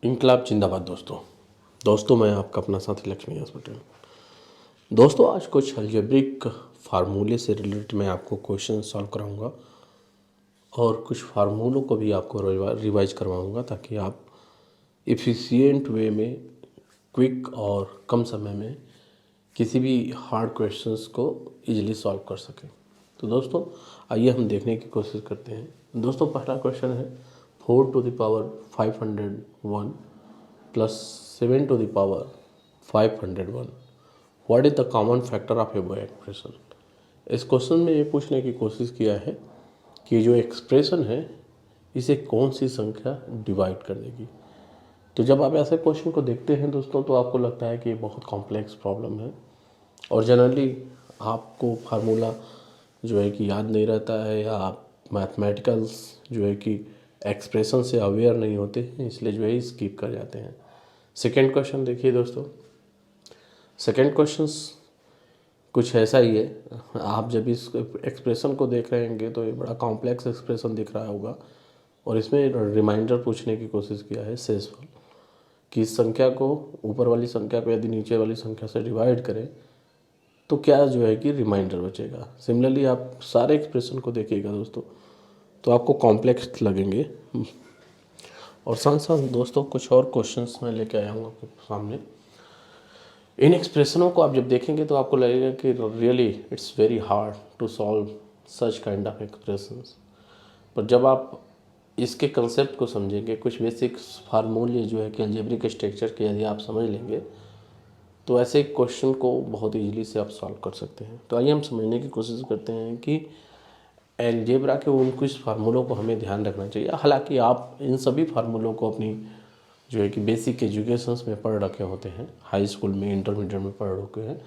इनकलाब जिंदाबाद दोस्तों मैं आपका अपना साथी लक्ष्मी पटेल। दोस्तों आज कुछ अलजेब्रिक फार्मूले से रिलेटेड मैं आपको क्वेश्चन सॉल्व कराऊंगा और कुछ फार्मूलों को भी आपको रिवाइज करवाऊंगा ताकि आप एफिशिएंट वे में क्विक और कम समय में किसी भी हार्ड क्वेश्चंस को इजीली सॉल्व कर सकें। तो दोस्तों आइए हम देखने की कोशिश करते हैं। दोस्तों पहला क्वेश्चन है 4 to the power 501 plus 7 to the power 501 what is the common factor of above expression. इस क्वेश्चन में ये पूछने की कोशिश किया है कि जो एक्सप्रेशन है इसे कौन सी संख्या डिवाइड कर देगी। तो जब आप ऐसे क्वेश्चन को देखते हैं दोस्तों तो आपको लगता है कि ये बहुत कॉम्प्लेक्स प्रॉब्लम है और जनरली आपको फार्मूला जो है कि याद नहीं रहता है या आप मैथमेटिकल्स जो है कि एक्सप्रेशन से अवेयर नहीं होते हैं, इसलिए जो है स्किप कर जाते हैं। सेकेंड क्वेश्चन देखिए दोस्तों, सेकेंड क्वेश्चन कुछ ऐसा ही है। आप जब इस एक्सप्रेशन को देख रहे होंगे तो ये बड़ा कॉम्प्लेक्स एक्सप्रेशन दिख रहा होगा और इसमें रिमाइंडर पूछने की कोशिश किया है शेषफल कि इस संख्या को ऊपर वाली संख्या को यदि नीचे वाली संख्या से डिवाइड करें तो क्या जो है कि रिमाइंडर बचेगा। सिमिलरली आप सारे एक्सप्रेशन को देखिएगा दोस्तों तो आपको कॉम्प्लेक्स लगेंगे और साथ साथ दोस्तों कुछ और क्वेश्चंस मैं लेके आया हूँ आपके सामने। इन एक्सप्रेशनों को आप जब देखेंगे तो आपको लगेगा कि really it's very hard to solve such kind of expressions, पर जब आप इसके कंसेप्ट को समझेंगे, कुछ बेसिक फार्मूले जो है कि अलजेब्रिक स्ट्रक्चर के यदि आप समझ लेंगे तो ऐसे क्वेश्चन को बहुत ईजिली से आप सॉल्व कर सकते हैं। तो आइए हम समझने की कोशिश करते हैं कि अलजेब्रा के उन कुछ फार्मूलों को हमें ध्यान रखना चाहिए। हालांकि आप इन सभी फार्मूलों को अपनी जो है कि बेसिक एजुकेशंस में पढ़ रखे होते हैं, हाई स्कूल में इंटरमीडिएट में पढ़ रखे हैं,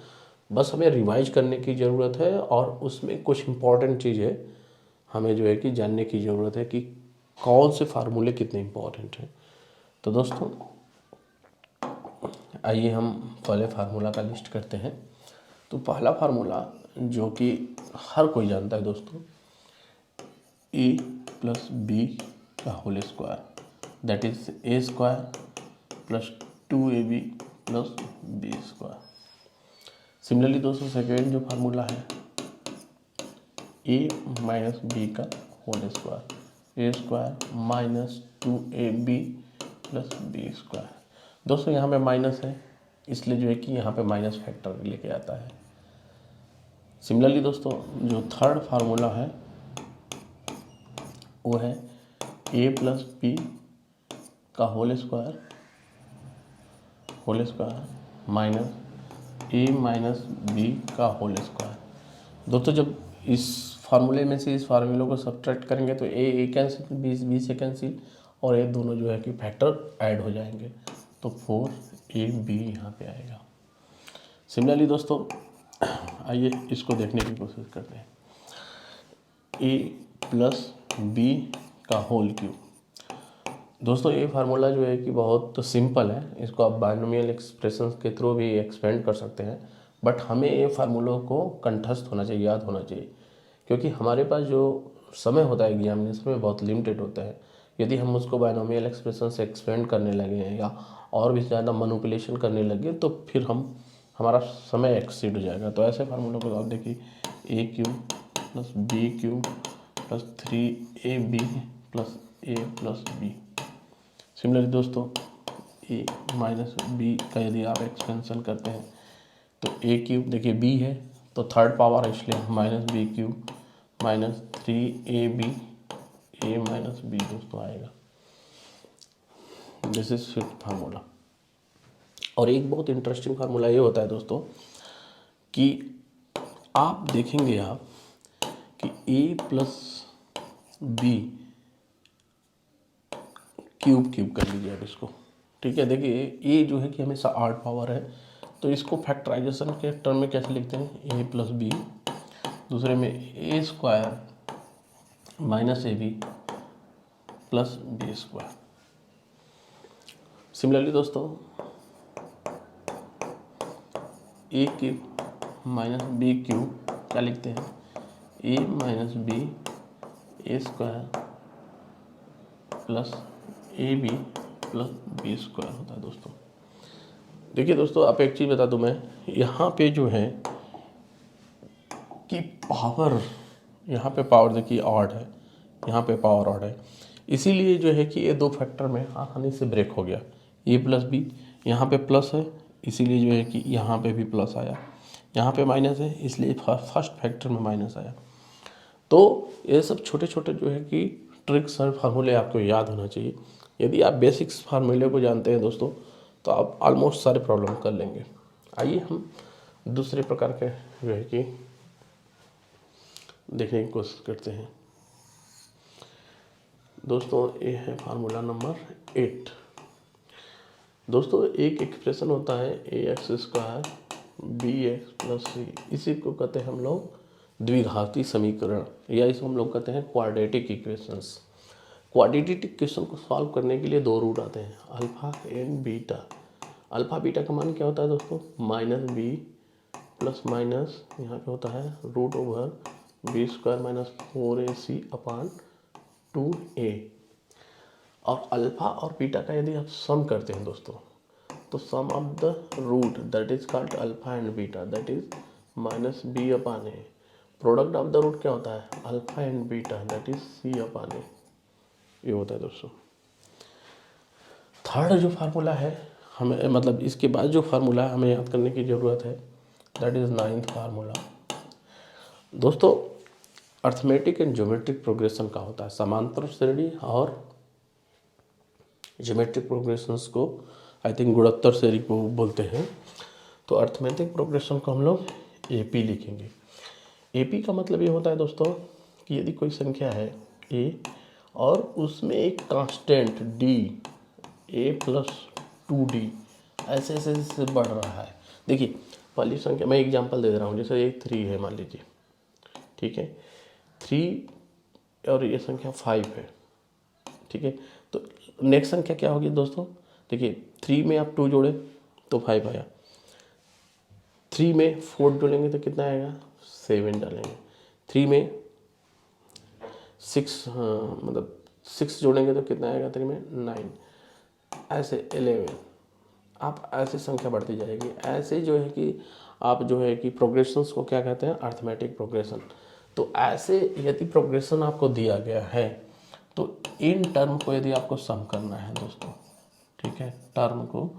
बस हमें रिवाइज करने की ज़रूरत है और उसमें कुछ इम्पॉर्टेंट चीज़ है हमें जो है कि जानने की ज़रूरत है कि कौन से फार्मूले कितने इम्पॉर्टेंट हैं। तो दोस्तों आइए हम पहले फार्मूला का लिस्ट करते हैं। तो पहला फार्मूला जो कि हर कोई जानता है दोस्तों, a प्लस बी का whole square that is a square plus 2ab plus B square. Similarly दोस्तों सेकेंड जो फार्मूला है a माइनस बी का whole square a square minus 2ab plus B square. दोस्तों यहाँ पे माइनस है इसलिए जो है कि यहाँ पे माइनस फैक्टर लेके आता है। सिमिलरली दोस्तों जो थर्ड फार्मूला है वो है a प्लस बी का whole square minus a minus B का होल स्क्वायर। दोस्तों जब इस फार्मूले में से इस फार्मूले को सब्ट्रैक्ट करेंगे तो a कैंसिल, बी से कैंसिल और ये दोनों जो है कि फैक्टर ऐड हो जाएंगे तो 4ab यहाँ पे आएगा। सिमिलरली दोस्तों आइए इसको देखने की कोशिश करते हैं। a प्लस बी का होल क्यूब। दोस्तों ये फार्मूला जो है कि बहुत सिंपल है, इसको आप बाइनोमियल एक्सप्रेशंस के थ्रू भी एक्सपेंड कर सकते हैं, बट हमें ये फार्मूलों को कंठस्थ होना चाहिए, याद होना चाहिए, क्योंकि हमारे पास जो समय होता है एग्जामिनेशन में बहुत लिमिटेड होता है। यदि हम उसको बाइनोमियल एक्सप्रेशन से एक्सपेंड करने लगे हैं या और भी ज़्यादा मैनिपुलेशन करने लगे तो फिर हमारा समय एक्सीड हो जाएगा। तो ऐसे फार्मूलों को आप देखिए a cube plus b cube plus 3ab plus a plus b. Similarly दोस्तों a माइनस बी का यदि आप एक्सपेंशन करते हैं तो a क्यूब देखिए b है तो थर्ड पावर है इसलिए minus b cube minus 3ab a minus b दोस्तों आएगा। This is fifth formula. और एक बहुत इंटरेस्टिंग फार्मूला ये होता है दोस्तों कि आप देखेंगे आप कि a प्लस बी क्यूब कर लीजिए आप इसको, ठीक है। देखिए a जो है कि हमेशा आड पावर है तो इसको फैक्टराइजेशन के टर्म में कैसे लिखते हैं, a प्लस बी, दूसरे में a square minus a B plus B square. Similarly दोस्तों a cube minus b cube क्या लिखते हैं, a minus b a square plus a B plus B square होता है दोस्तों। देखिए दोस्तों, आप एक चीज़ बता दूं मैं, यहाँ पे जो है कि पावर, यहाँ पे पावर देखिए ऑड है, यहाँ पे पावर ऑड है, इसीलिए जो है कि ये दो फैक्टर में आसानी से ब्रेक हो गया। ए प्लस बी, यहाँ पे प्लस है इसीलिए जो है कि यहाँ पे भी प्लस आया, यहाँ पे माइनस है इसलिए फर्स्ट फैक्टर में माइनस आया। तो ये सब छोटे छोटे जो है कि ट्रिक्स और फार्मूले आपको याद होना चाहिए। यदि आप बेसिक्स फार्मूले को जानते हैं दोस्तों तो आप ऑलमोस्ट सारे प्रॉब्लम कर लेंगे। आइए हम दूसरे प्रकार के जो है कि देखने की कोशिश करते हैं दोस्तों। ये है फार्मूला नंबर 8। दोस्तों एक एक्सप्रेशन होता है A x square B x plus C, इसी को कहते हैं हम लोग द्विघाती समीकरण, या इसको हम लोग कहते हैं क्वाड्रेटिक इक्वेशंस। क्वाड्रेटिक इक्वेशन को सॉल्व करने के लिए दो रूट आते हैं, alpha and beta. Alpha beta का मान क्या होता है दोस्तों? माइनस बी प्लस माइनस यहाँ पे होता है root over b square minus 4ac upon 2a। और अल्फा और बीटा का यदि आप सम करते हैं दोस्तों तो sum of the root that is called alpha and beta, that is minus B upon A. Product of the root क्या होता है? Alpha and beta, that is C upon A. ये होता है दोस्तों। थर्ड जो फार्मूला है हमें, मतलब इसके बाद जो फार्मूला है हमें याद करने की ज़रूरत है, दैट इज 9th फार्मूला दोस्तों। अर्थमेटिक एंड ज्योमेट्रिक प्रोग्रेशन का होता है, समांतर श्रेणी और ज्योमेट्रिक प्रोग्रेशंस को आई थिंक गुणोत्तर श्रेणी को बोलते हैं। तो अर्थमेटिक प्रोग्रेशन को हम लोग एपी लिखेंगे। एपी का मतलब ये होता है दोस्तों कि यदि कोई संख्या है ए और उसमें एक कांस्टेंट डी, ए प्लस 2d ऐसे ऐसे ऐसे बढ़ रहा है। देखिए पहली संख्या मैं एग्जांपल दे रहा हूँ, जैसे ये 3 है मान लीजिए, ठीक है, 3 और ये संख्या 5 है, ठीक है। तो नेक्स्ट संख्या क्या होगी दोस्तों? देखिए 3 में आप 2 जोड़े तो 5 आया, 3 में 4 जोड़ेंगे तो कितना आएगा? 7 डालेंगे, 3 में 6 मतलब 6 जोड़ेंगे तो कितना आएगा? 3 में 9, ऐसे 11। आप ऐसे संख्या बढ़ती जाएगी। ऐसे जो है कि आप जो है कि प्रोग्रेशंस को क्या कहते हैं? Arithmetic progression. तो ऐसे यदि प्रोग्रेशन आपको दिया गया है तो इन टर्म को यदि आपको सम करना है दोस्तों, ठीक है, टर्म को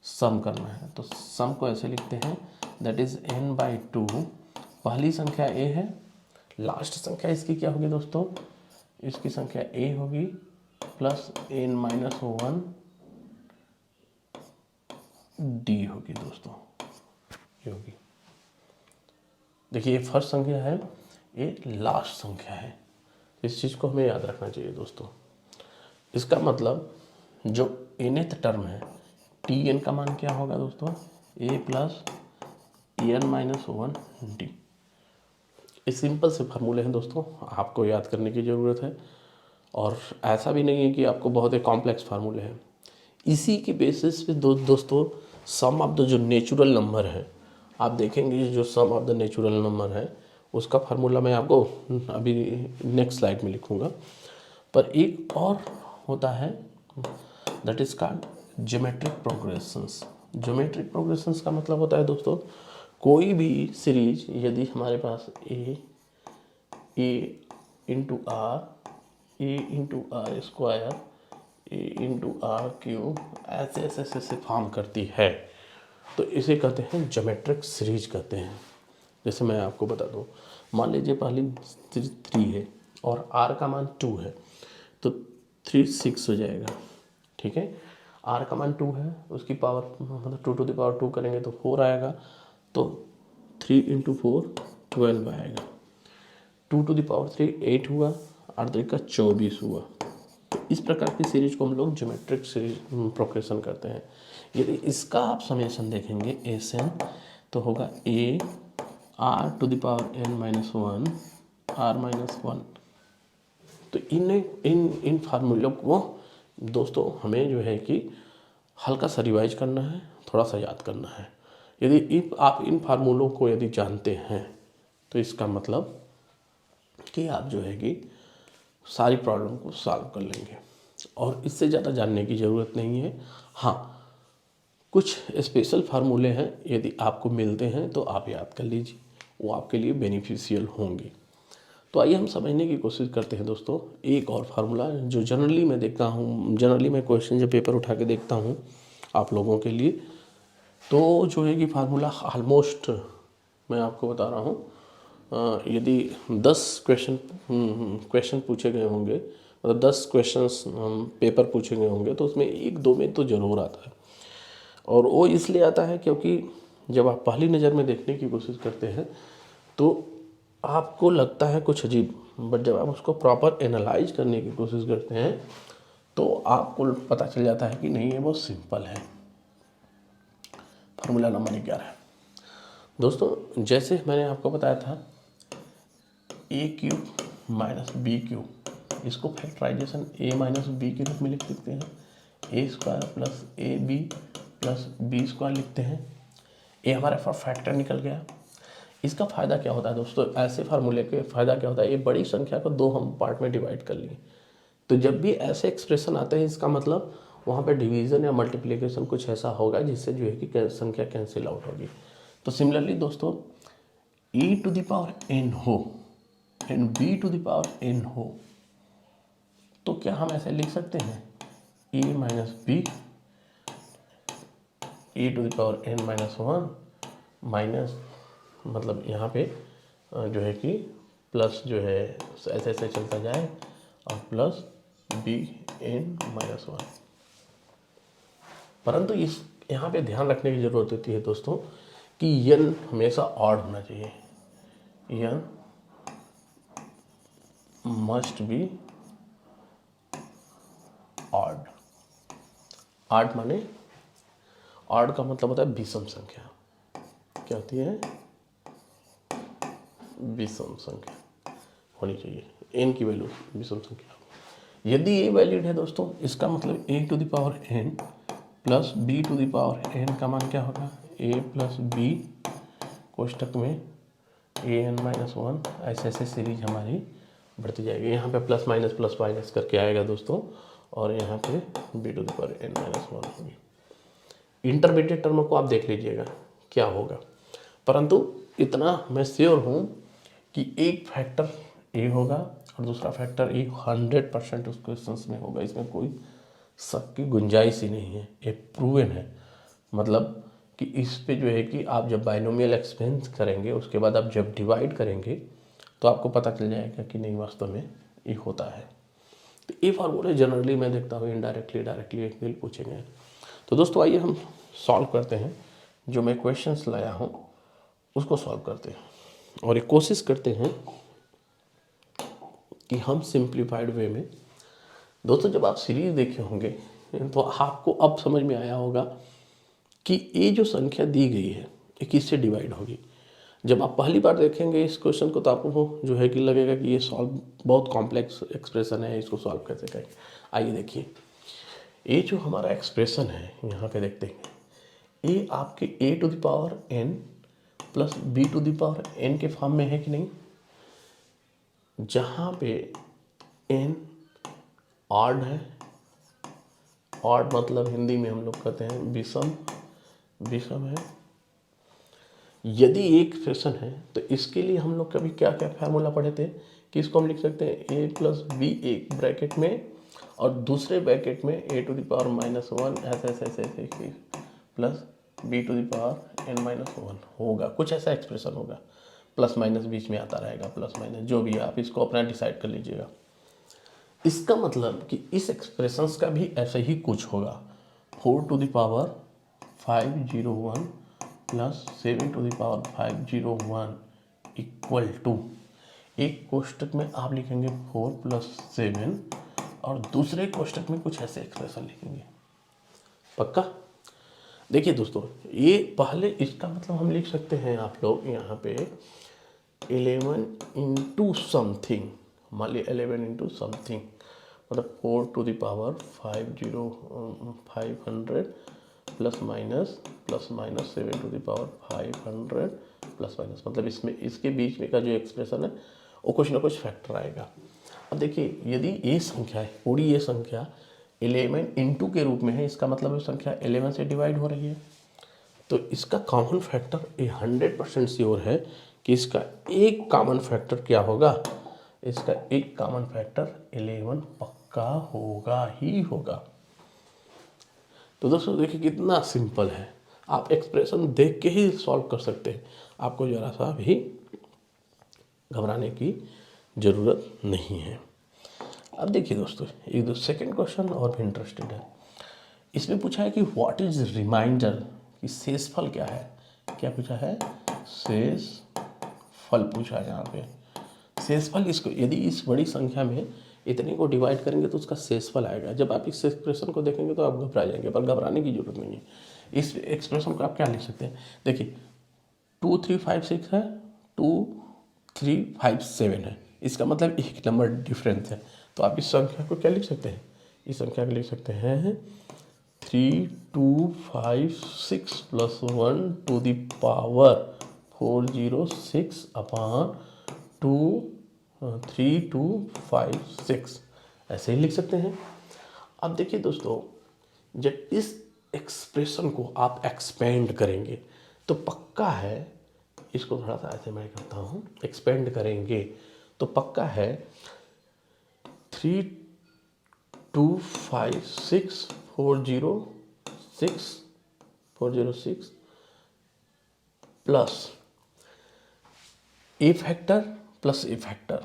सम करना है तो सम को ऐसे लिखते हैं, दैट इज n/2। पहली संख्या a है, लास्ट संख्या इसकी क्या होगी दोस्तों? इसकी संख्या a होगी प्लस n-1 d होगी दोस्तों, ये होगी। देखिए ये फर्स्ट संख्या है, ये लास्ट संख्या है। इस चीज़ को हमें याद रखना चाहिए दोस्तों। इसका मतलब जो nth टर्म है tn का मान क्या होगा दोस्तों? a plus n-1 d। ये सिंपल से फार्मूले हैं दोस्तों, आपको याद करने की ज़रूरत है। और ऐसा भी नहीं है कि आपको बहुत ही कॉम्प्लेक्स फार्मूले हैं। इसी के बेसिस पे दोस्तों सम ऑफ द जो नेचुरल नंबर है, आप देखेंगे जो सम ऑफ द नेचुरल नंबर है उसका फार्मूला मैं आपको अभी नेक्स्ट स्लाइड में लिखूंगा। पर एक और होता है that is called geometric progressions. Geometric progressions का मतलब होता है दोस्तों कोई भी सीरीज यदि हमारे पास A into R square A into R cube ऐसे ऐसे ऐसे फॉर्म करती है तो इसे कहते हैं ज्योमेट्रिक सीरीज कहते हैं। जैसे मैं आपको बता दूं, मान लीजिए पहली 3 है और आर का मान 2 है तो 3 6 हो जाएगा, ठीक है। आर का मान 2 है, उसकी पावर मतलब 2 टू द पावर 2 करेंगे तो 4 आएगा, तो 3 इंटू 4 12 आएगा। 2 टू द पावर 3 8 हुआ, 8 का 24 हुआ। तो इस प्रकार की सीरीज को हम लोग ज्योमेट्रिक सीरीज प्रोग्रेशन करते हैं। यदि इसका आप समेशन देखेंगे एस एन तो होगा a r to the power n-1 r-1। तो इन फार्मूलों को दोस्तों हमें जो है कि हल्का सा रिवाइज करना है, थोड़ा सा याद करना है। यदि आप इन फार्मूलों को यदि जानते हैं तो इसका मतलब कि आप जो है कि सारी प्रॉब्लम को सॉल्व कर लेंगे। और इससे ज़्यादा जानने की ज़रूरत नहीं है। हाँ, कुछ स्पेशल फार्मूले हैं, यदि आपको मिलते हैं तो आप याद कर लीजिए, वो आपके लिए बेनिफिशियल होंगे। तो आइए हम समझने की कोशिश करते हैं दोस्तों। एक और फार्मूला जो जनरली मैं देखता हूँ, जनरली मैं क्वेश्चन जब पेपर उठा के देखता हूँ आप लोगों के लिए, तो जो है कि फार्मूला ऑलमोस्ट मैं आपको बता रहा हूँ, यदि 10 क्वेश्चन पूछे गए होंगे, मतलब 10 क्वेश्चंस पेपर पूछे गए होंगे, तो उसमें एक दो में तो ज़रूर आता है। और वो इसलिए आता है क्योंकि जब आप पहली नज़र में देखने की कोशिश करते हैं तो आपको लगता है कुछ अजीब, बट जब आप उसको प्रॉपर एनालाइज करने की कोशिश करते हैं तो आपको पता चल जाता है कि नहीं, ये बहुत सिंपल है। फार्मूला नंबर 11 दोस्तों, जैसे मैंने आपको बताया था a³ माइनस b³, इसको फैक्टराइजेशन a माइनस b के रूप में लिख सकते हैं। a² plus ab plus b² लिखते हैं। ये हमारा फैक्टर निकल गया। इसका फ़ायदा क्या होता है दोस्तों, ऐसे फार्मूले के फ़ायदा क्या होता है, ये बड़ी संख्या को दो हम पार्ट में डिवाइड कर लिए, तो जब भी ऐसे एक्सप्रेशन आते हैं इसका मतलब वहाँ पे डिवीज़न या मल्टीप्लिकेशन कुछ ऐसा होगा जिससे जो है कि संख्या कैंसिल आउट होगी। तो सिमिलरली दोस्तों, e⁴n हो एंड b⁴n हो, तो क्या हम ऐसे लिख सकते हैं e minus B e⁴n-1 minus, मतलब यहाँ पे जो है कि प्लस जो है ऐसे ऐसे चलता जाए और प्लस bn-1। परंतु इस यहाँ पे ध्यान रखने की ज़रूरत होती है दोस्तों कि n हमेशा ऑड होना चाहिए। n must be odd. Odd माने, ऑड का मतलब होता है विषम संख्या। क्या होती है? विषम संख्या होनी चाहिए, n की वैल्यू विषम संख्या। यदि ये वैलिड है दोस्तों, इसका मतलब a⁴n प्लस b⁴n का मान क्या होगा, a प्लस बी कोष्टक में an-1, ऐसे ऐसे सीरीज हमारी बढ़ती जाएगी। यहाँ पे प्लस माइनस करके आएगा दोस्तों, और यहाँ पे b⁴n-1 होगी। इंटरमीडिएट टर्म को आप देख लीजिएगा क्या होगा, परंतु इतना मैं श्योर हूँ कि एक फैक्टर a होगा और दूसरा फैक्टर a 100% उस क्वेश्चन में होगा, इसमें कोई शक की गुंजाइश ही नहीं है। ये प्रूवन है, मतलब कि इस पे जो है कि आप जब बाइनोमियल एक्सपेंस करेंगे, उसके बाद आप जब डिवाइड करेंगे तो आपको पता चल जाएगा कि नहीं वास्तव में ये होता है। तो ये फार्मूले जनरली मैं देखता हूँ इनडायरेक्टली डायरेक्टली पूछे गए। तो दोस्तों आइए हम सॉल्व करते हैं, जो मैं क्वेश्चंस लाया हूँ उसको सॉल्व करते हैं और एक कोशिश करते हैं कि हम सिंप्लीफाइड वे में। दोस्तों जब आप सीरीज देखे होंगे तो आपको अब समझ में आया होगा कि ये जो संख्या दी गई है ये किससे डिवाइड होगी। जब आप पहली बार देखेंगे इस क्वेश्चन को तो आपको जो है कि लगेगा कि ये सॉल्व बहुत कॉम्प्लेक्स एक्सप्रेशन है, इसको सॉल्व कैसे करें। आइए देखिए, ये जो हमारा एक्सप्रेशन है यहाँ पे देखते हैं, ये आपके a⁴n प्लस b⁴n के फॉर्म में है कि नहीं, जहाँ पे n ऑड है। ऑड मतलब हिंदी में हम लोग कहते हैं विषम है। यदि एक एक्सप्रेशन है तो इसके लिए हम लोग कभी क्या क्या फार्मूला पढ़े थे कि इसको हम लिख सकते हैं a प्लस बी एक ब्रैकेट में और दूसरे ब्रैकेट में a⁻⁻1 ऐसे प्लस b⁴n-1 होगा, कुछ ऐसा एक्सप्रेशन होगा। प्लस माइनस बीच में आता रहेगा, प्लस माइनस जो भी, आप इसको अपना डिसाइड कर लीजिएगा। इसका मतलब कि इस एक्सप्रेशंस का भी ऐसे ही कुछ होगा। 4⁵01 प्लस 7⁵501 इक्वल टू, एक कोष्टक में आप लिखेंगे 4 प्लस 7 और दूसरे कोष्टक में कुछ ऐसे एक्सप्रेशन लिखेंगे। पक्का? देखिए दोस्तों, ये पहले इसका मतलब हम लिख सकते हैं, आप लोग यहाँ पे 11 इंटू समथिंग, मान ली 11 इंटू समथिंग, मतलब 4⁵500 प्लस माइनस 7⁵500 प्लस माइनस, मतलब इसमें इसके बीच में का जो एक्सप्रेशन है वो कुछ ना कुछ फैक्टर आएगा। अब देखिए, यदि ये संख्या है, पूरी ये संख्या 11 इंटू के रूप में है, इसका मतलब है संख्या 11 से डिवाइड हो रही है। तो इसका कॉमन फैक्टर ये 100% श्योर है कि इसका एक कॉमन फैक्टर क्या होगा, इसका एक कॉमन फैक्टर 11 पक्का होगा ही होगा। तो दोस्तों देखिए कितना सिंपल है, आप एक्सप्रेशन देख के ही सॉल्व कर सकते हैं, आपको ज़रा सा भी घबराने की ज़रूरत नहीं है। अब देखिए दोस्तों, एक दो सेकंड क्वेश्चन और भी इंटरेस्टेड है। इसमें पूछा है कि व्हाट इज रिमाइंडर, कि शेषफल क्या है। क्या पूछा है, शेषफल पूछा है यहाँ पे। शेषफल इसको, यदि इस बड़ी संख्या में इतने को डिवाइड करेंगे तो उसका शेषफल आएगा। जब आप इस एक्सप्रेशन को देखेंगे तो आप घबरा जाएंगे, पर घबराने की जरूरत नहीं है। इस एक्सप्रेशन को आप क्या लिख सकते हैं, देखिए 2 3 5 6 है, 2 3 5 7 है, इसका मतलब एक नंबर डिफरेंस है। तो आप इस संख्या को क्या लिख सकते हैं, इस संख्या को लिख सकते हैं 3 2 5 6 plus 1 to the power 406 upon 2 3 2 5 6, ऐसे ही लिख सकते हैं। अब देखिए दोस्तों, जब इस एक्सप्रेशन को आप एक्सपेंड करेंगे तो पक्का है, इसको थोड़ा सा ऐसे मैं करता हूँ, एक्सपेंड करेंगे तो पक्का है 3 2 5 6 406 प्लस ए फैक्टर प्लस ए फैक्टर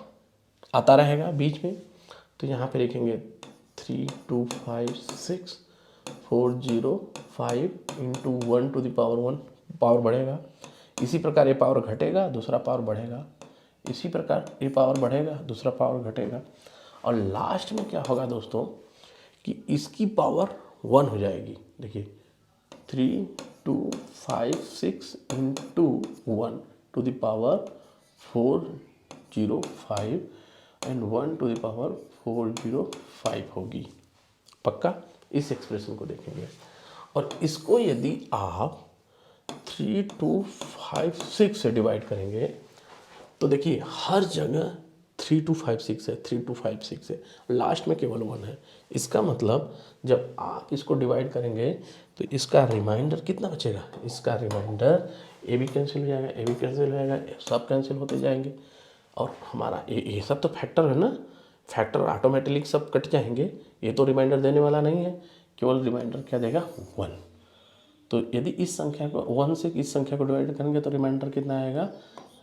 आता रहेगा बीच में। तो यहाँ पे लिखेंगे 3 2 5 6 405 into 1 to the power 1, power बढ़ेगा। इसी प्रकार ए पावर घटेगा, दूसरा पावर बढ़ेगा। इसी प्रकार ए पावर बढ़ेगा, दूसरा पावर घटेगा। और लास्ट में क्या होगा दोस्तों, कि इसकी पावर 1 हो जाएगी। देखिए 3 2 5 6 into 1 to the power 405 and 1 to the power 405 होगी। पक्का इस एक्सप्रेशन को देखेंगे, और इसको यदि आप 3 2 5 6 से डिवाइड करेंगे तो देखिए हर जगह 3 2 5 6 है, 3 2 5 6 है, लास्ट में केवल 1 है। इसका मतलब जब आप इसको डिवाइड करेंगे तो इसका रिमाइंडर कितना बचेगा, इसका रिमाइंडर ए भी कैंसिल हो जाएगा, ए भी कैंसिल हो जाएगा, सब कैंसिल होते जाएंगे। और हमारा ये सब तो फैक्टर है ना, फैक्टर ऑटोमेटिकली सब कट जाएंगे, ये तो रिमाइंडर देने वाला नहीं है, केवल रिमाइंडर क्या देगा 1। तो यदि इस संख्या को 1 से इस संख्या को डिवाइड करेंगे तो रिमाइंडर कितना आएगा,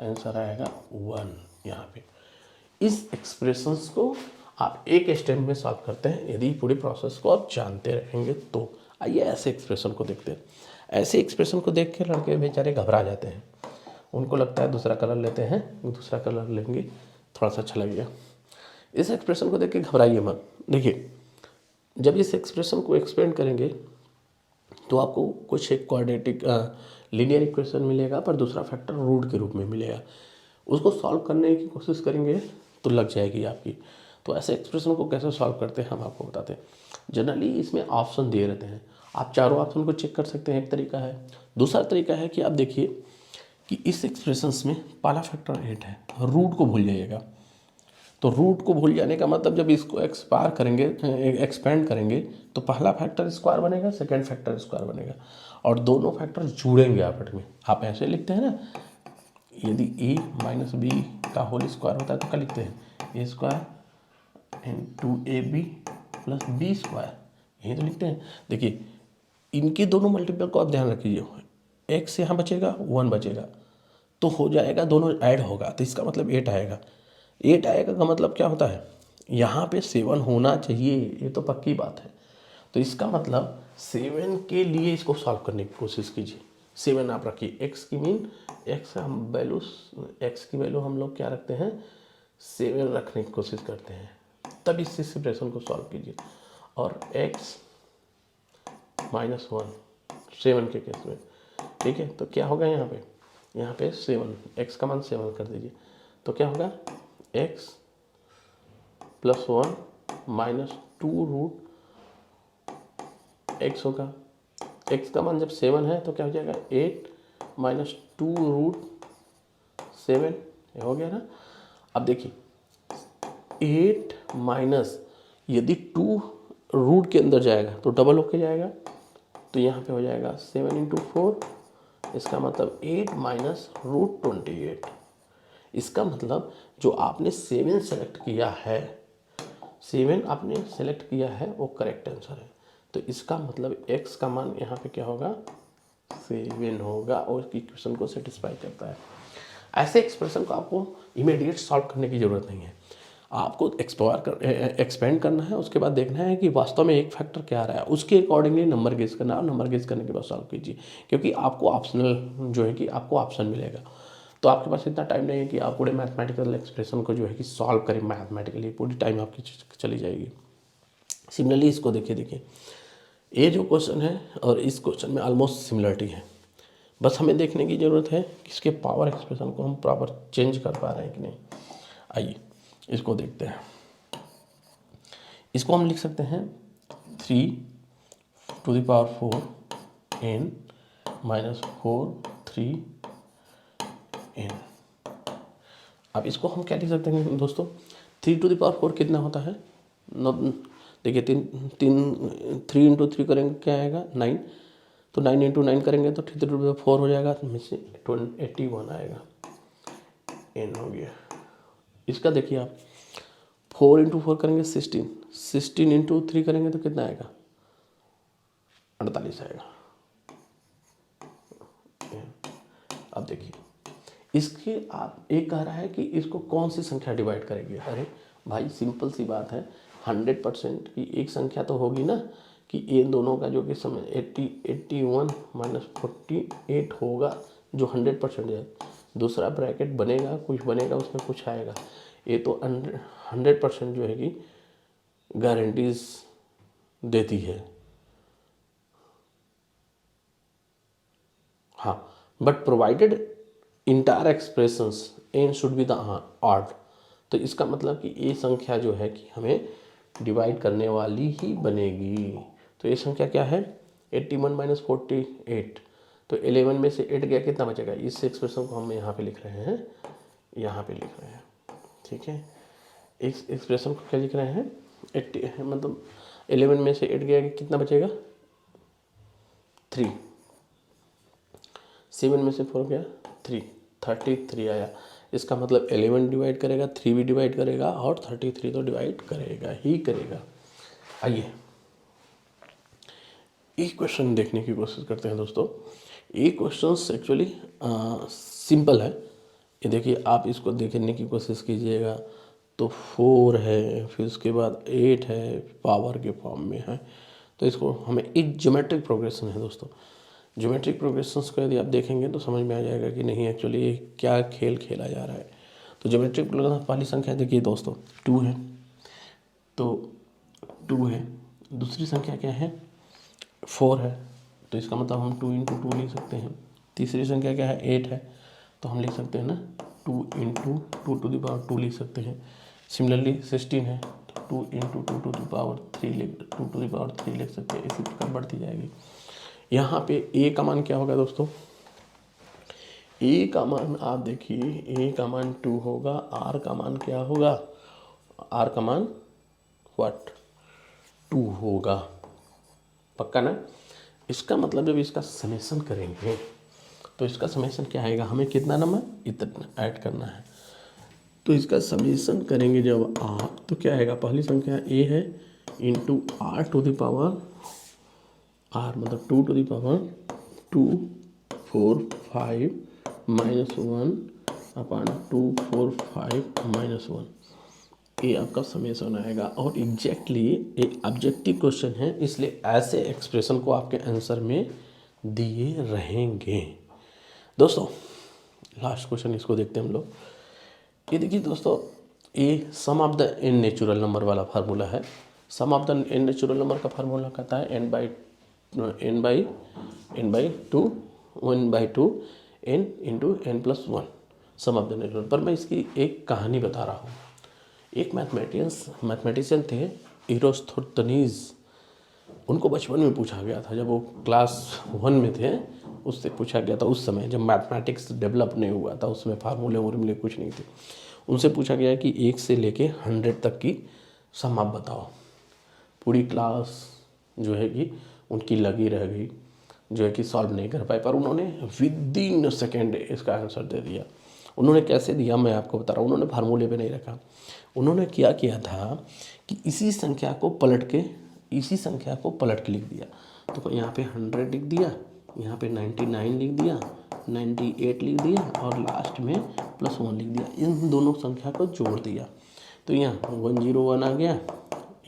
आंसर आएगा 1 यहाँ पे। इस एक्सप्रेशंस को आप एक स्टेप में सॉल्व करते हैं यदि पूरी प्रोसेस को आप जानते रहेंगे तो। आइए ऐसे एक्सप्रेशन को देखते हैं। ऐसे एक्सप्रेशन को देख के लड़के बेचारे घबरा जाते हैं, उनको लगता है दूसरा कलर लेते हैं, दूसरा कलर लेंगे थोड़ा सा अच्छा लगेगा। इस एक्सप्रेशन को देख के घबराइए मत। देखिए जब इस एक्सप्रेशन को एक्सपेंड करेंगे तो आपको कुछ एक क्वाड्रेटिक लीनियर इक्वेशन मिलेगा, पर दूसरा फैक्टर रूट के रूप में मिलेगा। उसको सॉल्व करने की कोशिश करेंगे तो लग जाएगी आपकी। तो ऐसे एक्सप्रेशन को कैसे सॉल्व करते हैं हम आपको बताते हैं। जनरली इसमें ऑप्शन दिए रहते हैं, आप चारों ऑप्शन को चेक कर सकते हैं, एक तरीका है। दूसरा तरीका है कि आप देखिए कि इस एक्सप्रेशंस में पहला फैक्टर 8 है, रूट को भूल जाइएगा। तो रूट को भूल जाने का मतलब जब इसको एक्सपेंड करेंगे तो पहला फैक्टर स्क्वायर बनेगा, सेकंड फैक्टर स्क्वायर बनेगा, और दोनों फैक्टर जुड़ेंगे आपस में। आप ऐसे लिखते हैं ना, यदि a माइनस बी का होल स्क्वायर होता है तो क्या लिखते हैं, A square into A B plus B square, यही तो लिखते हैं। देखिए इनके दोनों मल्टीपल को आप ध्यान रखिए, x यहाँ बचेगा 1 बचेगा, तो हो जाएगा, दोनों ऐड होगा तो इसका मतलब 8 आएगा। 8 आएगा का मतलब क्या होता है, यहाँ पे 7 होना चाहिए, ये तो पक्की बात है। तो इसका मतलब 7 के लिए इसको सॉल्व करने की कोशिश कीजिए। 7 आप रखिए, x की मीन x की वैल्यू हम लोग क्या रखते हैं, 7 रखने की कोशिश करते हैं, तब इस एक्सप्रेशन को सॉल्व कीजिए। और x माइनस 1 7 के केस में, ठीक है। तो क्या होगा यहाँ पे 7, x का मान 7 कर दीजिए, तो क्या होगा x plus 1 minus 2 root x होगा। x का मान जब 7 है तो क्या हो जाएगा 8 माइनस 2 रूट 7, ये हो गया ना। अब देखिए 8 माइनस, यदि 2 रूट के अंदर जाएगा तो डबल होके जाएगा, तो यहाँ पे हो जाएगा 7 इंटू 4, इसका मतलब 8 माइनस रूट 28। इसका मतलब जो आपने 7 सेलेक्ट किया है, 7 आपने सेलेक्ट किया है वो करेक्ट आंसर है। तो इसका मतलब x का मान यहाँ पे क्या होगा, 7 होगा और इक्वेशन को सेटिस्फाई करता है। ऐसे एक्सप्रेशन को आपको इमीडिएट सॉल्व करने की ज़रूरत नहीं है, आपको एक्सपेंड करना है, उसके बाद देखना है कि वास्तव में एक फैक्टर क्या आ रहा है, उसके अकॉर्डिंगली नंबर गेस करना है और नंबर गेस करने के बाद सॉल्व कीजिए, क्योंकि आपको ऑप्शनल जो है कि आपको ऑप्शन मिलेगा। तो आपके पास इतना टाइम नहीं है कि आप पूरे मैथमेटिकल एक्सप्रेशन को जो है कि सॉल्व करें मैथमेटिकली, पूरी टाइम आपकी चली जाएगी। सिमिलरली इसको देखिए ये जो क्वेश्चन है और इस क्वेश्चन में ऑलमोस्ट सिमिलरिटी है, बस हमें देखने की ज़रूरत है कि इसके पावर एक्सप्रेशन को हम प्रॉपर चेंज कर पा रहे हैं कि नहीं। आइए इसको देखते हैं। इसको हम लिख सकते हैं 3⁴ n माइनस 4 3n। अब इसको हम क्या लिख सकते हैं दोस्तों, 3⁴ कितना होता है, देखिए 3 इंटू 3 करेंगे क्या आएगा 9, तो 9 इंटू 9 करेंगे तो 3⁴ हो जाएगा, तो में से 81 आएगा, n हो गया। इसका देखिए आप 4 इंटू 4 करेंगे 16, 16 इंटू 3 करेंगे तो कितना आएगा 48 आएगा। अब देखिए इसके आप एक कह रहा है कि इसको कौन सी संख्या डिवाइड करेगी। अरे भाई सिंपल सी बात है, 100% की एक संख्या तो होगी ना कि ये दोनों का जो कि समय 81 माइनस 48 होगा जो 100% है। दूसरा ब्रैकेट बनेगा, कुछ बनेगा उसमें कुछ आएगा, ये तो 100% जो है कि गारंटीज देती है। हाँ, but provided entire expressions n should be the odd. तो इसका मतलब कि ये संख्या जो है कि हमें डिवाइड करने वाली ही बनेगी। तो ये संख्या क्या है 81 माइनस 48, तो 11 में से 8 गया कितना बचेगा, इस एक्सप्रेशन को हम यहाँ पे लिख रहे हैं, यहाँ पे लिख रहे हैं, ठीक है। इस एक्सप्रेशन को क्या लिख रहे हैं 80, मतलब 11 में से 8 गया कितना बचेगा 3, 7 में से 4 गया 3, 33 आया। इसका मतलब 11 डिवाइड करेगा, 3 भी डिवाइड करेगा और 33 तो डिवाइड करेगा ही करेगा। आइए एक क्वेश्चन देखने की कोशिश करते हैं दोस्तों। ये क्वेश्चन एक्चुअली सिंपल है, ये देखिए आप इसको देखने की कोशिश कीजिएगा तो 4 है, फिर उसके बाद 8 है, पावर के फॉर्म में है। तो इसको हमें एक ज्योमेट्रिक प्रोग्रेशन है दोस्तों, ज्योमेट्रिक प्रोग्रेशंस को यदि आप देखेंगे तो समझ में आ जाएगा कि नहीं एक्चुअली ये क्या खेल खेला जा रहा है। तो ज्योमेट्रिक प्रोग्रेशन पहली संख्या देखिए दोस्तों 2 है, तो 2 है। दूसरी संख्या क्या है 4 है, तो इसका मतलब हम 2 इंटू 2 लिख सकते हैं। तीसरी संख्या क्या है 8 है, तो हम लिख सकते हैं ना 2 इंटू 2 टू द पावर 2 लिख सकते हैं। सिमिलरली 16 है, 2 इंटू 2 टू द पावर 3 लिख सकते हैं। इसी प्रकार बढ़ती जाएगी। यहाँ पे ए का मान क्या होगा दोस्तों, ए का मान आप देखिए, ए का मान 2 होगा, आर का मान क्या होगा, आर का मान व्हाट 2 होगा, पक्का ना। इसका मतलब जब इसका समेशन करेंगे तो इसका समेशन क्या आएगा, हमें कितना नंबर इतना ऐड करना है, तो इसका समेशन करेंगे जब आप तो क्या आएगा, पहली संख्या ए है into r to the power r, मतलब 2 to the power 2 4 5 minus 1 upon 2 4 5 minus 1, ये आपका समेशन आएगा। और एग्जैक्टली एक ऑब्जेक्टिव क्वेश्चन है, इसलिए ऐसे एक्सप्रेशन को आपके आंसर में दिए रहेंगे। दोस्तों लास्ट क्वेश्चन इसको देखते हैं हम लोग। ये देखिए दोस्तों, ये sum of the n natural number वाला फार्मूला है। Sum of the n natural number का फार्मूला कहता है n by 2 n into n+1 sum of the natural. पर मैं इसकी एक कहानी बता रहा हूँ। एक मैथमेटिशियन थे इरोस्थोथनीज, उनको बचपन में पूछा गया था, जब वो क्लास 1 में थे उससे पूछा गया था, उस समय जब मैथमेटिक्स डेवलप नहीं हुआ था, उसमें फार्मूले वार्मूले कुछ नहीं थे। उनसे पूछा गया कि 1 से लेके 100 तक की सम आप बताओ। पूरी क्लास जो है कि उनकी लगी रह गई, जो है कि सॉल्व नहीं कर पाए, पर उन्होंने विदिन सेकेंड इसका आंसर दे दिया। उन्होंने कैसे दिया मैं आपको बता रहा हूँ। उन्होंने फार्मूले पे नहीं रखा, उन्होंने क्या किया था कि इसी संख्या को पलट के लिख दिया। तो यहाँ पे 100 लिख दिया, यहाँ पे 99 लिख दिया, 98 लिख दिया और लास्ट में +1 लिख दिया। इन दोनों संख्या को जोड़ दिया तो यहाँ 101 आ गया,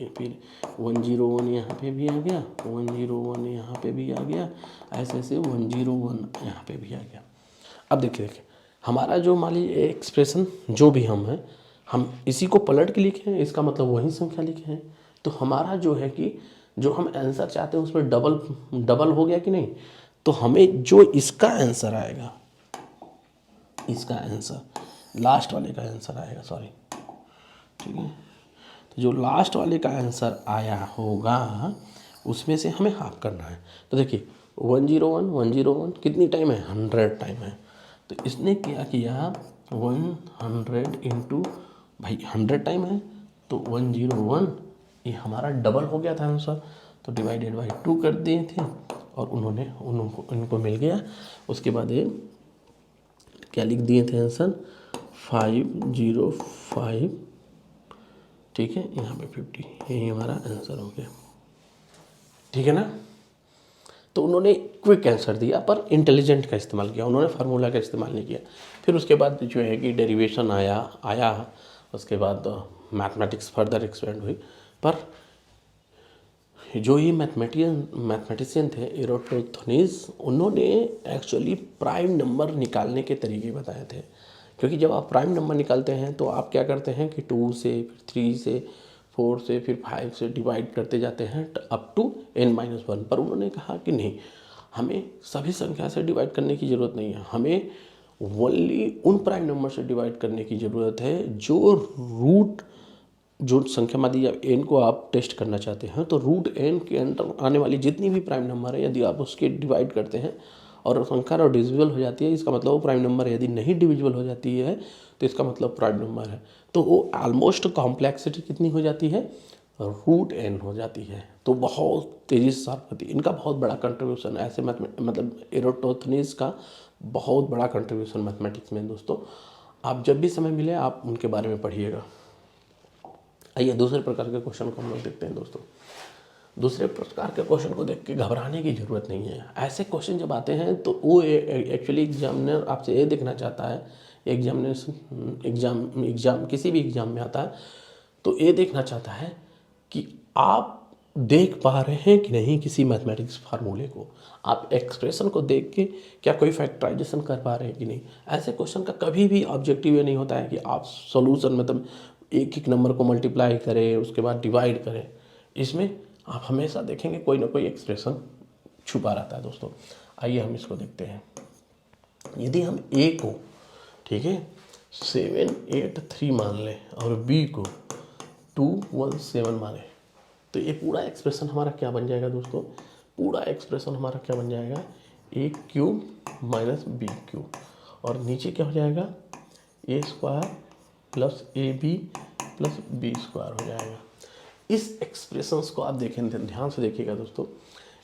फिर 101 यहाँ पे भी आ गया, 101 यहाँ पे भी आ गया, ऐसे ऐसे 101 यहाँ पे भी आ गया। अब देखिए हमारा जो मान लीजिए एक्सप्रेशन जो भी हम इसी को पलट के लिखे हैं, इसका मतलब वही संख्या लिखे हैं। तो हमारा जो है कि जो हम आंसर चाहते हैं उसमें डबल हो गया कि नहीं। तो हमें जो इसका आंसर आएगा, इसका आंसर लास्ट वाले का आंसर आएगा, सॉरी, ठीक है। तो जो लास्ट वाले का आंसर आया होगा उसमें से हमें हाफ करना है। तो देखिए 101 कितनी टाइम है, 100 टाइम है। तो इसने क्या किया 100 इंटू भाई 100 टाइम है तो 101, ये हमारा डबल हो गया था आंसर, तो डिवाइडेड बाई 2 कर दिए थे और उनको मिल गया। उसके बाद ये क्या लिख दिए थे आंसर 505, ठीक है, यहाँ पे 50, यही हमारा आंसर हो गया, ठीक है ना। तो उन्होंने क्विक आंसर दिया पर इंटेलिजेंट का इस्तेमाल किया, उन्होंने फार्मूला का इस्तेमाल नहीं किया। फिर उसके बाद जो है कि डेरिवेशन आया, उसके बाद मैथमेटिक्स फर्दर एक्सपेंड हुई। पर जो ये मैथमेटिशियन थे एरिस्टोथेनीज, उन्होंने एक्चुअली प्राइम नंबर निकालने के तरीके बताए थे। क्योंकि जब आप प्राइम नंबर निकालते हैं तो आप क्या करते हैं कि 2 से, फिर 3 से, 4 से, फिर 5 से डिवाइड करते जाते हैं अप टू n-1। पर उन्होंने कहा कि नहीं, हमें सभी संख्या से डिवाइड करने की ज़रूरत नहीं है, हमें ओनली उन प्राइम नंबर से डिवाइड करने की ज़रूरत है जो संख्या मान लीजिए एन को आप टेस्ट करना चाहते हैं, तो रूट एन के अंदर आने वाली जितनी भी प्राइम नंबर है यदि आप उसके डिवाइड करते हैं और संख्या डिविजिबल हो जाती है, इसका मतलब वो प्राइम नंबर है। यदि नहीं डिविजिबल हो जाती है तो इसका मतलब प्राइम नंबर है। तो वो ऑलमोस्ट कॉम्प्लेक्सिटी कितनी हो जाती है, रूट एन हो जाती है। तो बहुत तेज़ी से सॉल्व होती है। इनका बहुत बड़ा कंट्रीब्यूशन ऐसे मतलब एरिस्टोथेनीज का बहुत बड़ा कंट्रीब्यूशन मैथमेटिक्स में। दोस्तों आप जब भी समय मिले आप उनके बारे में पढ़िएगा। आइए दूसरे प्रकार के क्वेश्चन को हम लोग देखते हैं। दोस्तों दूसरे प्रकार के क्वेश्चन को देख के घबराने की ज़रूरत नहीं है। ऐसे क्वेश्चन जब आते हैं तो वो एक्चुअली एग्जामिनर आपसे ये देखना चाहता है, एग्जाम किसी भी एग्ज़ाम में आता है तो ये देखना चाहता है कि आप देख पा रहे हैं कि नहीं किसी मैथमेटिक्स फार्मूले को, आप एक्सप्रेशन को देख के क्या कोई फैक्टराइजेशन कर पा रहे हैं कि नहीं। ऐसे क्वेश्चन का कभी भी ऑब्जेक्टिव ये नहीं होता है कि आप सॉल्यूशन मतलब एक एक नंबर को मल्टीप्लाई करें उसके बाद डिवाइड करें। इसमें आप हमेशा देखेंगे कोई ना कोई एक्सप्रेशन छुपा रहता है। दोस्तों आइए हम इसको देखते हैं। यदि हम ए को, ठीक है, 783 मान लें और बी को 217 माने तो ये पूरा एक्सप्रेशन हमारा क्या बन जाएगा। दोस्तों पूरा एक्सप्रेशन हमारा क्या बन जाएगा, a cube minus b cube, और नीचे क्या हो जाएगा a square plus a B plus B square हो जाएगा। इस एक्सप्रेशंस को आप देखें, ध्यान से देखिएगा दोस्तों।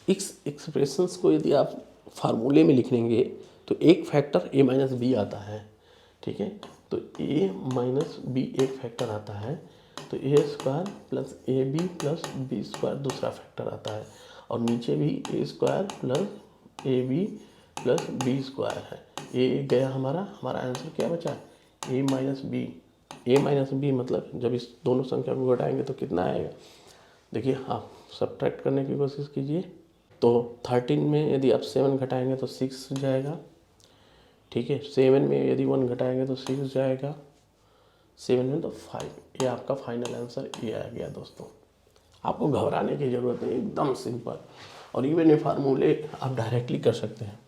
इस एक्सप्रेशंस को यदि आप फार्मूले में लिख लेंगे तो एक फैक्टर ए माइनस बी आता है, ठीक है। तो ए माइनस बी एक फैक्टर आता है, तो a square plus a B plus B square दूसरा फैक्टर आता है, और नीचे भी a square plus a B plus B square है। ये गया हमारा आंसर क्या बचा, a minus b. A minus b मतलब जब इस दोनों संख्या को घटाएंगे तो कितना आएगा, देखिए आप सब्ट्रैक्ट करने की कोशिश कीजिए। तो 13 में यदि आप 7 घटाएंगे तो 6 जाएगा, ठीक है। 7 में यदि 1 घटाएंगे तो 6 जाएगा, 7 में तो 5। ये आपका फाइनल आंसर ये आ गया। दोस्तों आपको घबराने की ज़रूरत नहीं, एकदम सिंपल। और इवन ये फार्मूले आप डायरेक्टली कर सकते हैं।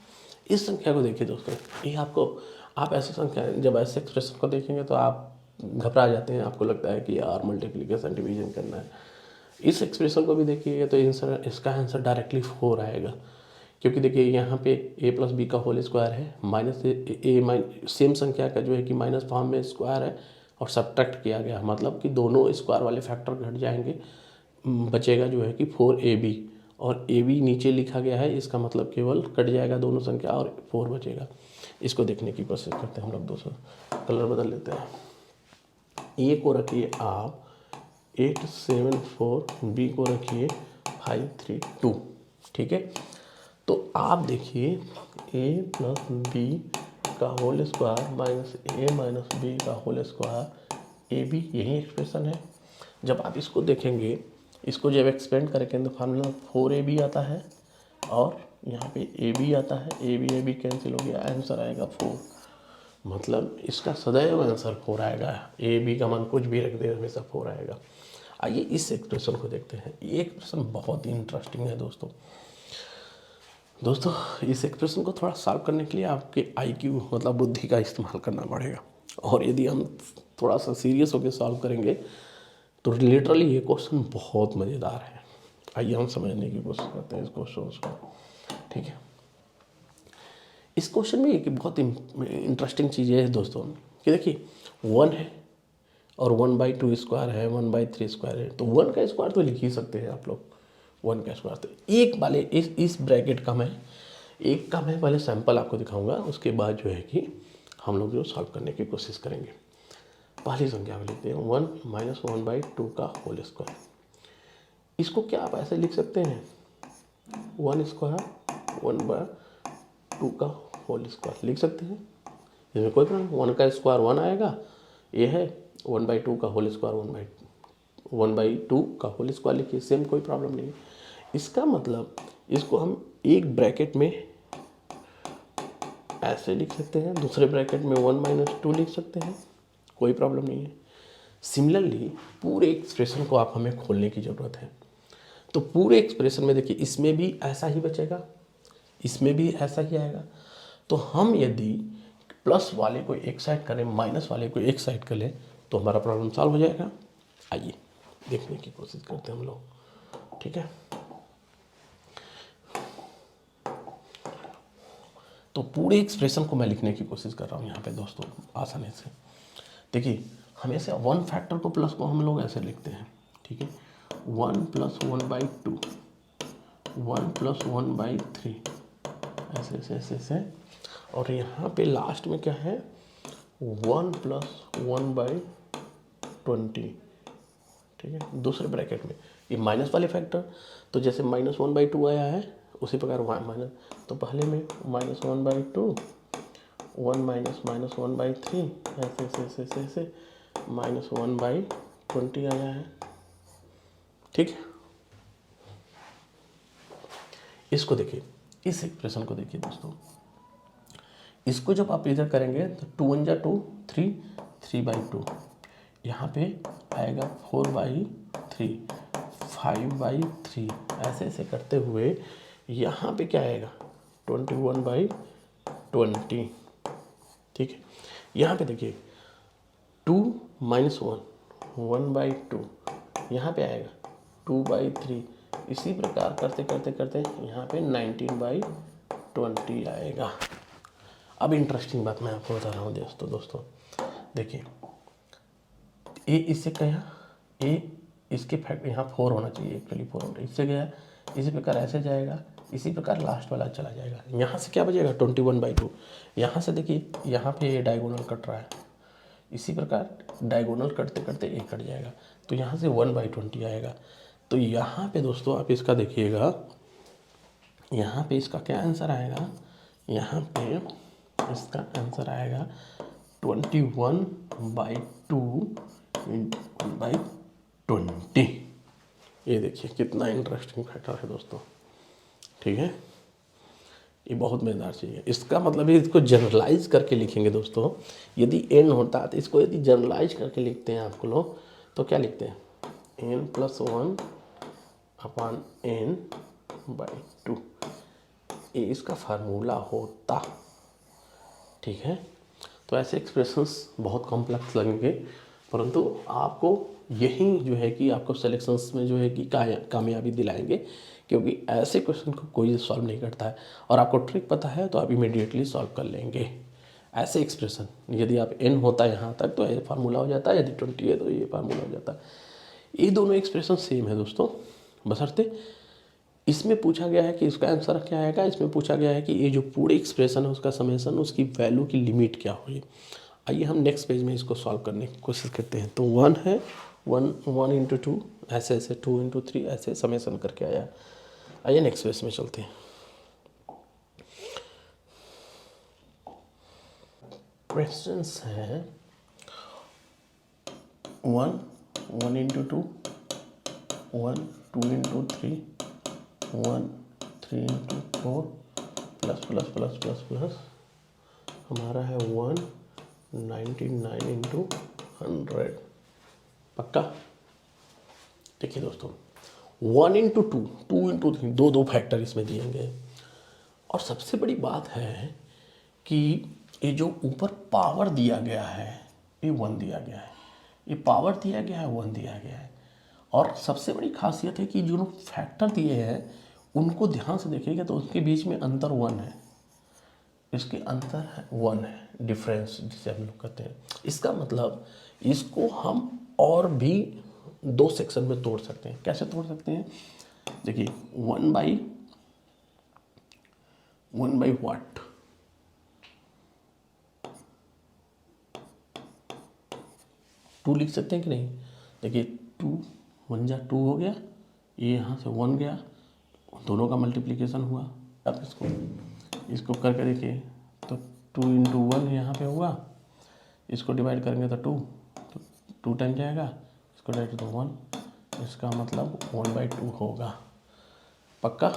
इस संख्या को देखिए दोस्तों, ये आप ऐसे संख्या जब ऐसे एक्सप्रेशन को देखेंगे तो आप घबरा जाते हैं, आपको लगता है कि यार मल्टीप्लिकेशन डिवीजन करना है। इस एक्सप्रेशन को भी देखिएगा तो इसका आंसर डायरेक्टली 4 आएगा, क्योंकि देखिए यहाँ पे ए प्लस बी का होल स्क्वायर है, माइनस सेम संख्या का जो है कि माइनस फॉर्म में स्क्वायर है और सब्ट्रैक्ट किया गया, मतलब कि दोनों स्क्वायर वाले फैक्टर घट जाएंगे बचेगा जो है कि 4ab, और ab नीचे लिखा गया है, इसका मतलब केवल कट जाएगा दोनों संख्या और 4 बचेगा। इसको देखने की कोशिश करते हैं हम लोग दोस्तों। कलर बदल लेते हैं। ए को रखिए आप 874, बी को रखिए 532। ठीक है, तो आप देखिए ए प्लस बी का होल स्क्वायर माइनस ए माइनस बी का होल स्क्वायर, ए बी यही एक्सप्रेशन है। जब आप इसको देखेंगे, इसको जब एक्सपेंड करेंगे तो फार्मूला 4ab आता है और यहाँ पे ab आता है, ab कैंसिल हो गया, आंसर आएगा 4। मतलब इसका सदैव आंसर 4 आएगा। ab का मान कुछ भी रख दे हमेशा 4 आएगा। आइए इस एक्सप्रेशन को देखते हैं। ये एक्सप्रेशन बहुत ही इंटरेस्टिंग है दोस्तों। इस एक्सप्रेशन को थोड़ा सॉल्व करने के लिए आपके IQ मतलब बुद्धि का इस्तेमाल करना पड़ेगा, और यदि हम थोड़ा सा सीरियस होकर सॉल्व करेंगे तो लिटरली ये क्वेश्चन बहुत मज़ेदार है। आइए हम समझने की कोशिश करते हैं इस क्वेश्चन को। ठीक है, इस क्वेश्चन में एक बहुत इंटरेस्टिंग चीज़ है दोस्तों कि देखिए 1 है और 1/2 स्क्वायर है, 1/3 स्क्वायर है, तो 1 का स्क्वायर तो लिख ही सकते हैं आप लोग। 1 का स्क्वायर तो एक वाले इस ब्रैकेट का मैं पहले सैंपल आपको दिखाऊंगा, उसके बाद जो है कि हम लोग जो सॉल्व करने की कोशिश करेंगे। पहली संख्या में लेते हैं 1 माइनस 1/2 का होल स्क्वायर। इसको क्या आप ऐसे लिख सकते हैं 1 स्क्वायर 1/2 का होल स्क्वायर लिख सकते हैं, इसमें कोई प्रॉब्लम। 1 का स्क्वायर 1 आएगा, ये है 1/2 का होल स्क्वायर 1/2 का होल स्क्वायर लिखिए, सेम कोई प्रॉब्लम नहीं है। इसका मतलब इसको हम एक ब्रैकेट में ऐसे लिख सकते हैं, दूसरे ब्रैकेट में 1 - 2 लिख सकते हैं, कोई प्रॉब्लम नहीं है। सिमिलरली पूरे एक्सप्रेशन को आप हमें खोलने की ज़रूरत है। तो पूरे एक्सप्रेशन में देखिए इसमें भी ऐसा ही बचेगा, इसमें भी ऐसा ही आएगा। तो हम यदि प्लस वाले को एक साइड करें, माइनस वाले को एक साइड कर लें तो हमारा प्रॉब्लम सॉल्व हो जाएगा। आइए देखने की कोशिश करते हैं हम लोग। ठीक है, तो पूरे एक्सप्रेशन को मैं लिखने की कोशिश कर रहा हूँ यहाँ पे दोस्तों आसानी से। देखिए हमेशा 1 फैक्टर को प्लस को हम लोग ऐसे लिखते हैं। ठीक है, 1 + 1/2, 1 + 1/3, ऐसे ऐसे ऐसे ऐसे, और यहाँ पे लास्ट में क्या है 1 + 1/20। ठीक है, दूसरे ब्रैकेट में ये माइनस वाले फैक्टर, तो जैसे -1/2 आया है उसी प्रकार माइनस, तो पहले में -1/2, 1 - -1/3, ऐसे ऐसे ऐसे ऐसे ऐसे -1/20 आया है। ठीक है, इसको देखिए, इस एक्सप्रेशन को देखिए दोस्तों। इसको जब आप इधर करेंगे तो 2 × 2 3, 3/2, यहाँ पे आएगा 4/3, 5/3, ऐसे ऐसे करते हुए यहाँ पे क्या आएगा 21/20। ठीक है, यहाँ पे देखिए 2 - 1 1/2, यहाँ पे आएगा 2/3, इसी प्रकार करते करते करते यहाँ पे 19/20 आएगा। अब इंटरेस्टिंग बात मैं आपको बता रहा हूँ दोस्तों देखिए, ए इससे गया, ए इसके फैक्ट यहाँ 4 होना चाहिए, एक्चुअली 4 होना, इससे गया, इसी प्रकार ऐसे जाएगा, इसी प्रकार लास्ट वाला चला जाएगा। यहाँ से क्या बचेगा 21/2, यहाँ से देखिए यहाँ पे ये डायगोनल कट रहा है, इसी प्रकार डायगोनल कटते कटते ए कट जाएगा, तो यहाँ से 1/20 आएगा। तो यहाँ पे दोस्तों आप इसका देखिएगा, यहाँ पे इसका क्या आंसर आएगा, यहाँ पे इसका आंसर आएगा 21/2 × 1/20। ये देखिए कितना इंटरेस्टिंग फैक्टर है दोस्तों। ठीक है, ये बहुत मज़ेदार चीज़ है। इसका मतलब ये, इसको जनरलाइज करके लिखेंगे दोस्तों। यदि n होता तो इसको यदि जनरलाइज करके लिखते हैं आपको लोग, तो क्या लिखते हैं n+1/n/2, ये इसका फार्मूला होता। ठीक है, तो ऐसे एक्सप्रेशंस बहुत कॉम्प्लेक्स लगेंगे, परंतु आपको यही जो है कि आपको सिलेक्शंस में जो है कि कामयाबी दिलाएंगे, क्योंकि ऐसे क्वेश्चन को कोई सॉल्व नहीं करता है और आपको ट्रिक पता है तो आप इमीडिएटली सॉल्व कर लेंगे। ऐसे एक्सप्रेशन यदि आप n होता है यहाँ तक तो ये फार्मूला हो जाता है, यदि 20 है तो ये फार्मूला हो जाता है। ये दोनों एक्सप्रेशन सेम है दोस्तों, बशर्ते इसमें पूछा गया है कि इसका आंसर क्या आएगा, इसमें पूछा गया है कि ये जो पूरे एक्सप्रेशन है उसका समेशन, उसकी वैल्यू की लिमिट क्या होगी। आइए हम नेक्स्ट पेज में इसको सॉल्व करने की कोशिश करते हैं। तो 1 है, 1 इंटू 2 ऐसे ऐसे, 2 इंटू 3 ऐसे समेशन करके आया। आइए नेक्स्ट पेज में चलते हैं। क्वेश्चंस है 1 into 2, 1 2 into 3, 1 3 into 4 plus plus plus plus plus हमारा है 199 इंटू 100। पक्का? देखिए दोस्तों, 1 इंटू 2, 2 इंटू 3, दो फैक्टर इसमें दिए गए। और सबसे बड़ी बात है कि ये जो ऊपर पावर दिया गया है ये 1 दिया गया है, ये पावर दिया गया है, 1 दिया गया है। और सबसे बड़ी खासियत है कि जो फैक्टर दिए हैं उनको ध्यान से देखिएगा तो उसके बीच में अंतर 1 है, इसके अंतर है 1 है, डिफरेंस जिसे हम लोग कहते हैं। इसका मतलब इसको हम और भी 2 सेक्शन में तोड़ सकते हैं। कैसे तोड़ सकते हैं? देखिए 1 बाई व्हाट, 2 लिख सकते हैं कि नहीं? देखिए 2 1 जा 2 हो गया, ये यहाँ से 1 गया, दोनों का मल्टीप्लिकेशन हुआ। अब इसको करके देखिए तो 2 इंटू 1 यहाँ पे हुआ, इसको डिवाइड करेंगे तो 2, तो 2 टाइम जाएगा, इसको डिवाइड तो 1, इसका मतलब 1/2 होगा। पक्का?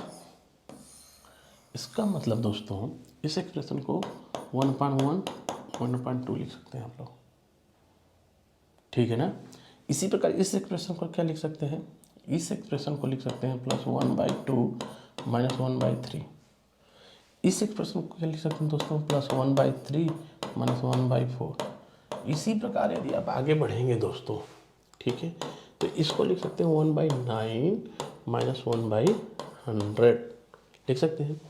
इसका मतलब दोस्तों इस एक्सप्रेशन को 1/1 1/2 लिख सकते हैं आप लोग, ठीक है ना। इसी प्रकार इस एक्सप्रेशन को क्या लिख सकते हैं? इस एक्सप्रेशन को लिख सकते हैं +1/2 -1/3। इस एक्सप्रेशन को क्या लिख सकते हैं दोस्तों? +1/3 -1/4। इसी प्रकार यदि आप आगे बढ़ेंगे दोस्तों, ठीक है, तो इसको लिख सकते हैं 1/9 -1/100 लिख सकते हैं।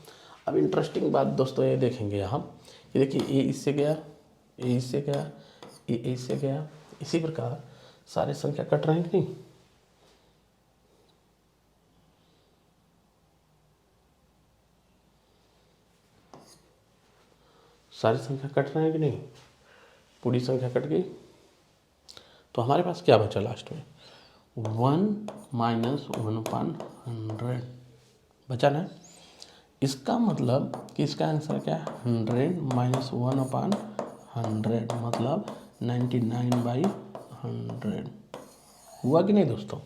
अब इंटरेस्टिंग बात दोस्तों ये देखेंगे हम, ये देखिए ये इससे गया, ये इससे गया, ये इससे गया, इसी प्रकार सारे संख्या कट रहे हैं कि नहीं? सारी संख्या कट रहे हैं कि नहीं? पूरी संख्या कट गई। तो हमारे पास क्या बचा लास्ट में? 1 -1/100 बचा ना। इसका मतलब कि इसका आंसर क्या है? 100 - 1/100 मतलब 99/100 हुआ कि नहीं दोस्तों?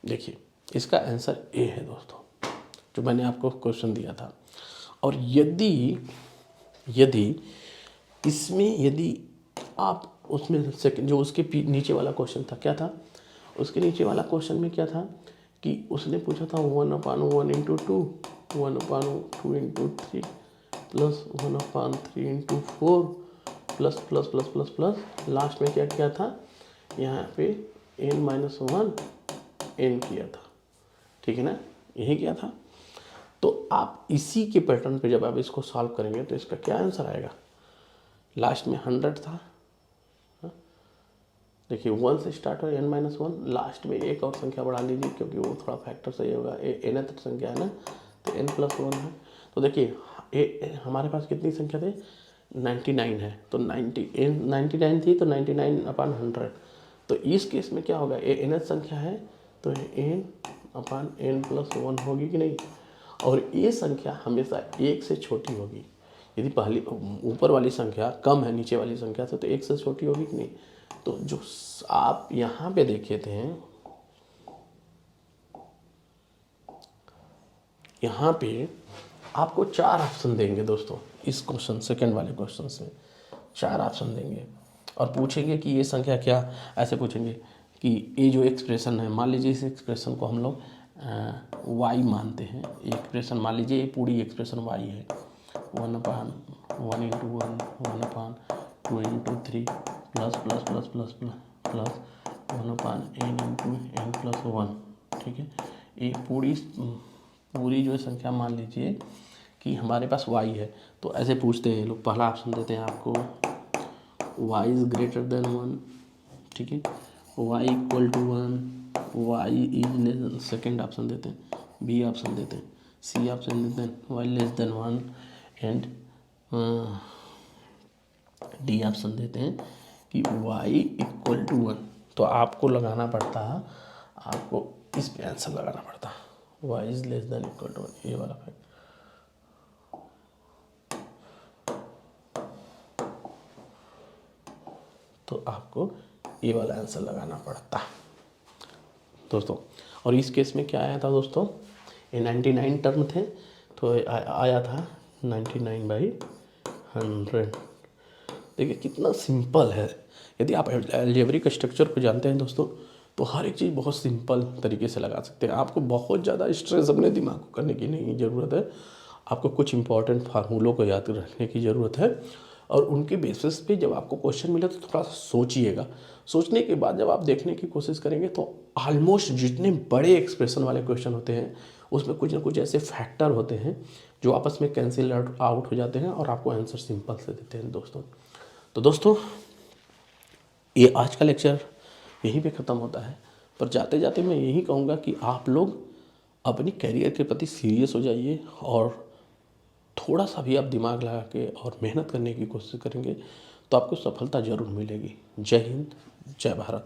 देखिए इसका आंसर ए है दोस्तों, जो मैंने आपको क्वेश्चन दिया था। और यदि इसमें यदि आप उसमें सेकंड जो उसके नीचे वाला क्वेश्चन था, क्या था उसके नीचे वाला क्वेश्चन में? क्या था कि उसने पूछा था 1/1 into 2, 1/2 into 3 plus 1/3 into 4 plus plus plus plus plus last में क्या किया था? यहाँ पे n-1 n किया था, ठीक है ना, यही किया था। तो आप इसी के पैटर्न पे जब आप इसको सॉल्व करेंगे तो इसका क्या आंसर आएगा? लास्ट में 100 था, देखिए 1 से स्टार्ट हो n-1, लास्ट में एक और संख्या बढ़ा लीजिए क्योंकि वो थोड़ा फैक्टर सही होगा, nth संख्या है ना, तो n+1 है। तो देखिए हमारे पास कितनी संख्या थी? 99 है, तो 99 थी तो 99/100। तो इस केस में क्या होगा? nth संख्या है तो n/n+1 होगी कि नहीं? और ये संख्या हमेशा 1 से छोटी होगी। यदि पहली ऊपर वाली संख्या कम है नीचे वाली संख्या से तो 1 से छोटी होगी कि नहीं? तो जो आप यहाँ पे देखे थे, यहाँ पे आपको 4 ऑप्शन देंगे दोस्तों। इस क्वेश्चन सेकंड वाले क्वेश्चन से 4 ऑप्शन देंगे और पूछेंगे कि ये संख्या क्या, ऐसे पूछेंगे कि ये जो एक्सप्रेशन है, मान लीजिए इस एक्सप्रेशन को हम लोग y मानते हैं। एक्सप्रेशन मान लीजिए ये पूरी एक्सप्रेशन y है, 1/1 into 1 1/2 into 3 plus plus plus plus plus 1/n into n+1, ठीक है। ये पूरी जो संख्या मान लीजिए कि हमारे पास y है, तो ऐसे पूछते हैं लोग। पहला ऑप्शन देते हैं आपको y इज़ ग्रेटर देन 1, ठीक है, y equal to 1, y is less, second option देते हैं, बी ऑप्शन देते हैं, सी ऑप्शन देते हैं y less than 1 and D option देते हैं कि y इक्वल टू 1। तो आपको लगाना पड़ता है, आपको इस पे आंसर लगाना पड़ता है y is less than equal to 1, ये वाला फैक्ट। तो आपको ये वाला आंसर लगाना पड़ता दोस्तों। और इस केस में क्या आया था दोस्तों, ये 99 टर्म थे, तो आया था 99/100। देखिए कितना सिंपल है। यदि आप अलजेब्रिक स्ट्रक्चर को जानते हैं दोस्तों, तो हर एक चीज़ बहुत सिंपल तरीके से लगा सकते हैं। आपको बहुत ज़्यादा स्ट्रेस अपने दिमाग को करने की नहीं ज़रूरत है। आपको कुछ इंपॉर्टेंट फार्मूलों को याद रखने की ज़रूरत है, और उनके बेसिस पे जब आपको क्वेश्चन मिले तो थोड़ा सा सोचिएगा। सोचने के बाद जब आप देखने की कोशिश करेंगे तो ऑलमोस्ट जितने बड़े एक्सप्रेशन वाले क्वेश्चन होते हैं उसमें कुछ ना कुछ ऐसे फैक्टर होते हैं जो आपस में कैंसिल आउट हो जाते हैं और आपको आंसर सिंपल से देते हैं दोस्तों। तो दोस्तों ये आज का लेक्चर यहीं पे ख़त्म होता है, पर जाते जाते मैं यही कहूँगा कि आप लोग अपनी कैरियर के प्रति सीरियस हो जाइए, और थोड़ा सा भी आप दिमाग लगा के और मेहनत करने की कोशिश करेंगे तो आपको सफलता ज़रूर मिलेगी। जय हिंद, जय भारत।